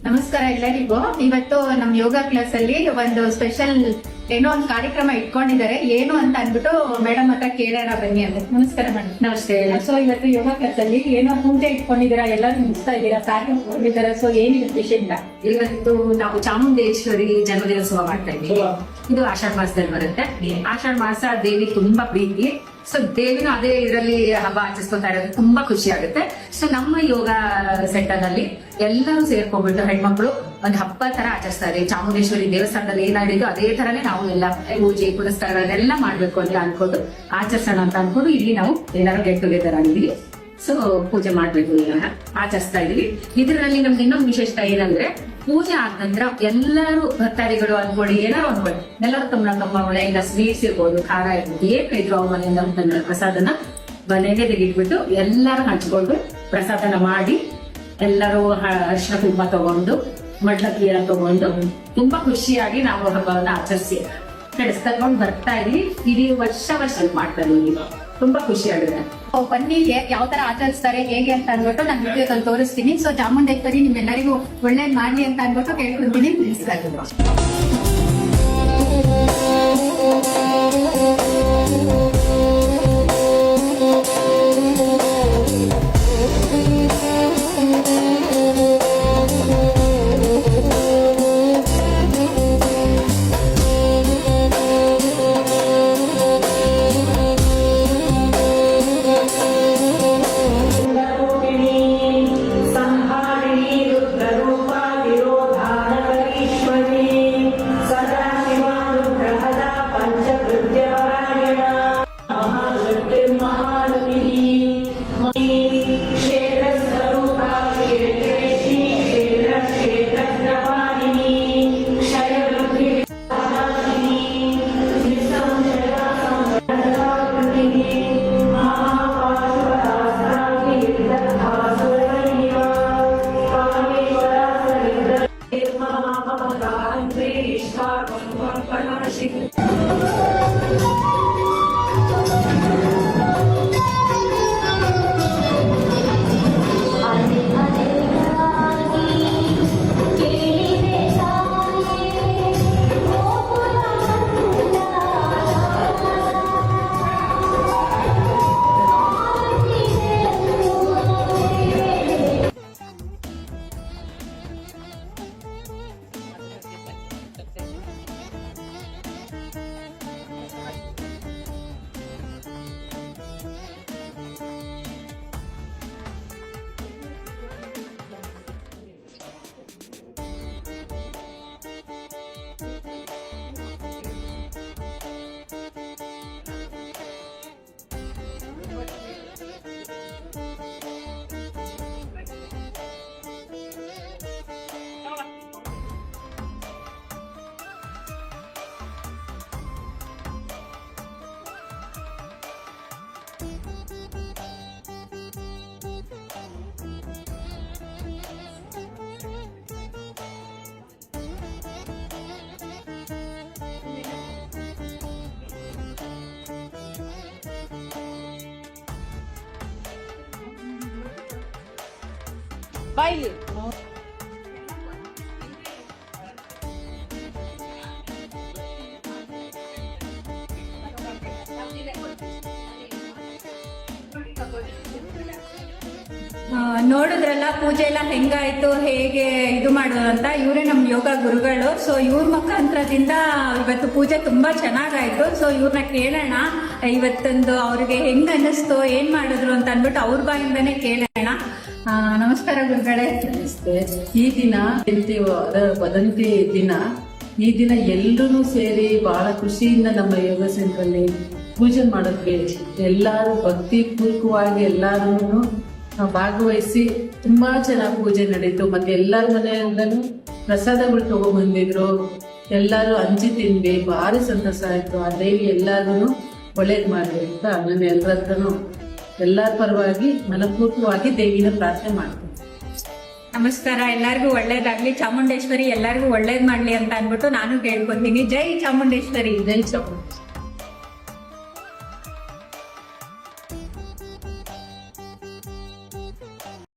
ನಮಸ್ಕಾರ ಎಲ್ಲರಿಗೂ. ಇವತ್ತು ನಮ್ ಯೋಗ ಕ್ಲಾಸ್ ಅಲ್ಲಿ ಒಂದು ಸ್ಪೆಷಲ್ ಏನೋ ಒಂದು ಕಾರ್ಯಕ್ರಮ ಇಟ್ಕೊಂಡಿದ್ದಾರೆ. ಏನು ಅಂತ ಅಂದ್ಬಿಟ್ಟು ಮೇಡಮ್ ಹತ್ರ ಕೇಳೋಣ ಬನ್ನಿ ಅಂತ. ನಮಸ್ಕಾರ ಮೇಡಮ್. ನಮಸ್ತೆ. ಸೊ ಇವತ್ತು ಯೋಗ ಕ್ಲಾಸ್ ಅಲ್ಲಿ ಏನೋ ಪೂಜೆ ಇಟ್ಕೊಂಡಿದ್ದೀರಾ, ಎಲ್ಲರೂ ಮುಗಿಸ್ತಾ ಇದ್ದೀರಾ, ಕಾರ್ಯ ಇಟ್ಕೊಂಡಿದ್ದಾರೆ. ಸೊ ಏನಿದೆ ವಿಷಯ? ಇವತ್ತು ನಾವು ಚಾಮುಂಡೇಶ್ವರಿ ಜನ್ಮದಿನೋತ್ಸವ ಮಾಡ್ತಾ ಇದ್ದೀವಿ. ಇದು ಆಷಾಢ ಮಾಸದಲ್ಲಿ ಬರುತ್ತೆ. ಆಷಾಢ ಮಾಸ ದೇವಿ ತುಂಬಾ ಪ್ರೀತಿ. ಸೊ ದೇವಿನೂ ಅದೇ ಇದರಲ್ಲಿ ಹಬ್ಬ ಆಚರಿಸ್ಕೊತಾ ಇರೋದು ತುಂಬಾ ಖುಷಿ ಆಗುತ್ತೆ. ಸೊ ನಮ್ಮ ಯೋಗ ಸೆಂಟರ್ ನಲ್ಲಿ ಎಲ್ಲರೂ ಸೇರ್ಕೊಂಡ್ಬಿಟ್ಟು ಹೆಣ್ಮಕ್ಳು ಒಂದು ಹಬ್ಬ ತರ ಆಚರಿಸ್ತಾ ಇದ್ದೀವಿ. ಚಾಮುಂಡೇಶ್ವರಿ ದೇವಸ್ಥಾನದಲ್ಲಿ ಏನಾಡಿದ್ದು ಅದೇ ತರನೇ ನಾವು ಎಲ್ಲ ಪೂಜೆ ಪುನಸ್ಕಾರಗಳನ್ನೆಲ್ಲ ಮಾಡ್ಬೇಕು ಅಂತ ಅನ್ಕೊಂಡು ಆಚರಿಸೋಣ ಅಂತ ಅನ್ಕೊಂಡು ಇಲ್ಲಿ ನಾವು ಎಲ್ಲರೂ ಗೆಟ್ ಟುಗೆದರ್ ಆಗಿದ್ದೀವಿ. ಸೊ ಪೂಜೆ ಮಾಡ್ಬೇಕು ಆಚರಿಸ್ತಾ ಇದೀವಿ. ಇದರಲ್ಲಿ ನಮ್ಗೆ ಇನ್ನೊಂದು ವಿಶೇಷತೆ ಏನಂದ್ರೆ ಪೂಜೆ ಆದ ನಂತರ ಎಲ್ಲರೂ ಭಕ್ತಾದಿಗಳು ಅನ್ಕೊಳ್ಳಿ, ಏನಾರು ಅನ್ಕೊಳ್ಳಿ, ಎಲ್ಲರೂ ತಮ್ಮ ಮನೆಯಿಂದ ಸ್ವೀಟ್ಸ್ ಇರ್ಬೋದು, ಖಾರ ಇರ್ಬೋದು, ಏನ್ ಇದ್ರು ಅವ್ರ ಮನೆಯಿಂದ ತಂದ ಪ್ರಸಾದನ ಮನೆಗೆ ತೆಗಿಟ್ಬಿಟ್ಟು ಎಲ್ಲರೂ ಹಂಚ್ಕೊಂಡು ಪ್ರಸಾದನ ಮಾಡಿ ಎಲ್ಲರೂ ಅರಿಶಿನ ಕುಂಕುಮ ತಗೊಂಡು ಮಡ್ಲಕ್ಕಿ ಎಲ್ಲ ತಗೊಂಡು ತುಂಬಾ ಖುಷಿಯಾಗಿ ನಾವು ಹಬ್ಬವನ್ನ ಆಚರಿಸಿ ನಡೆಸ್ಕೊಂಡು ಬರ್ತಾ ಇದೀವಿ. ಇಡೀ ವರ್ಷ ಮಾಡ್ತಾ ಇದೀವಿ. ತುಂಬಾ ಖುಷಿ ಆಗಿದೆ. ಬನ್ನಿ ಯಾವ ತರ ಆಚರಿಸ್ತಾರೆ ಹೇಗೆ ಅಂತ ಅಂದ್ಬಿಟ್ಟು ನಾನು ವಿಡಿಯೋದಲ್ಲಿ ತೋರಿಸ್ತೀನಿ. ಸೊ ಚಾಮುಂಡೇಶ್ವರಿ ನಿಮ್ಮೆಲ್ಲರಿಗೂ ಒಳ್ಳೇದ್ ಮಾಡ್ಲಿ ಅಂತ ಅಂದ್ಬಿಟ್ಟು ಕೇಳ್ಕೊಂತೀನಿ. Baile. ನೋಡಿದ್ರಲ್ಲ ಪೂಜೆ ಎಲ್ಲ ಹೆಂಗಾಯ್ತು, ಹೇಗೆ ಇದು ಮಾಡೋದು ಅಂತ. ಇವರೇ ನಮ್ ಯೋಗ ಗುರುಗಳು. ಸೊ ಇವ್ರ ಮುಖಾಂತರದಿಂದ ಇವತ್ತು ಪೂಜೆ ತುಂಬಾ ಚೆನ್ನಾಗಾಯ್ತು. ಸೊ ಇವ್ರನ್ನ ಕೇಳೋಣ ಇವತ್ತೊಂದು ಅವ್ರಿಗೆ ಹೆಂಗ್ ಅನ್ನಿಸ್ತು, ಏನ್ ಮಾಡಿದ್ರು ಅಂತ ಅಂದ್ಬಿಟ್ಟು ಅವ್ರ ಬಾಯಿಂದಾನೆ ಕೇಳೋಣ. ನಮಸ್ಕಾರ ಗುರುಗಳೇ. ನಮಸ್ತೆ. ಈ ದಿನ ವದಂತಿ ದಿನ. ಈ ದಿನ ಎಲ್ಲರೂ ಸೇರಿ ಬಹಳ ಖುಷಿಯಿಂದ ನಮ್ಮ ಯೋಗ ಸೆಂಟ್ರಲ್ಲಿ ಪೂಜೆ ಮಾಡೋದಕ್ಕೆ ಎಲ್ಲಾರು ಭಕ್ತಿ ಪೂರ್ವಕವಾಗಿ ಎಲ್ಲಾರು ಭಾಗವಹಿಸಿ ತುಂಬಾ ಚೆನ್ನಾಗಿ ಪೂಜೆ ನಡೀತು. ಮತ್ತೆ ಎಲ್ಲರ ಮನೆಯಿಂದಲೂ ಪ್ರಸಾದಗಳು ತಗೊಂಡ್ಬಂದಿದ್ರು. ಎಲ್ಲಾರು ಹಂಚಿ ತಿಂದ್ವಿ. ಭಾರಿ ಸಂತೋಷ ಆಯ್ತು. ಆ ದೇವಿ ಎಲ್ಲಾರು ಒಳ್ಳೇದ್ ಮಾಡ್ಲಿ ಅಂತ ನಾನು ಎಲ್ಲರ ಹತ್ರನು ಎಲ್ಲರ ಪರವಾಗಿ ಮನಪೂರ್ವಕವಾಗಿ ದೇವಿನ ಪ್ರಾರ್ಥನೆ ಮಾಡ್ತೀನಿ. ನಮಸ್ಕಾರ. ಎಲ್ಲರಿಗೂ ಒಳ್ಳೇದಾಗ್ಲಿ, ಚಾಮುಂಡೇಶ್ವರಿ ಎಲ್ಲರಿಗೂ ಒಳ್ಳೇದ್ ಮಾಡ್ಲಿ ಅಂತ ಅನ್ಬಿಟ್ಟು ನಾನು ಕೇಳ್ಕೊಂತೀನಿ. ಜೈ ಚಾಮುಂಡೇಶ್ವರಿ. ಜೈ ಚಾಮುಂಡೇಶ್ವರಿ.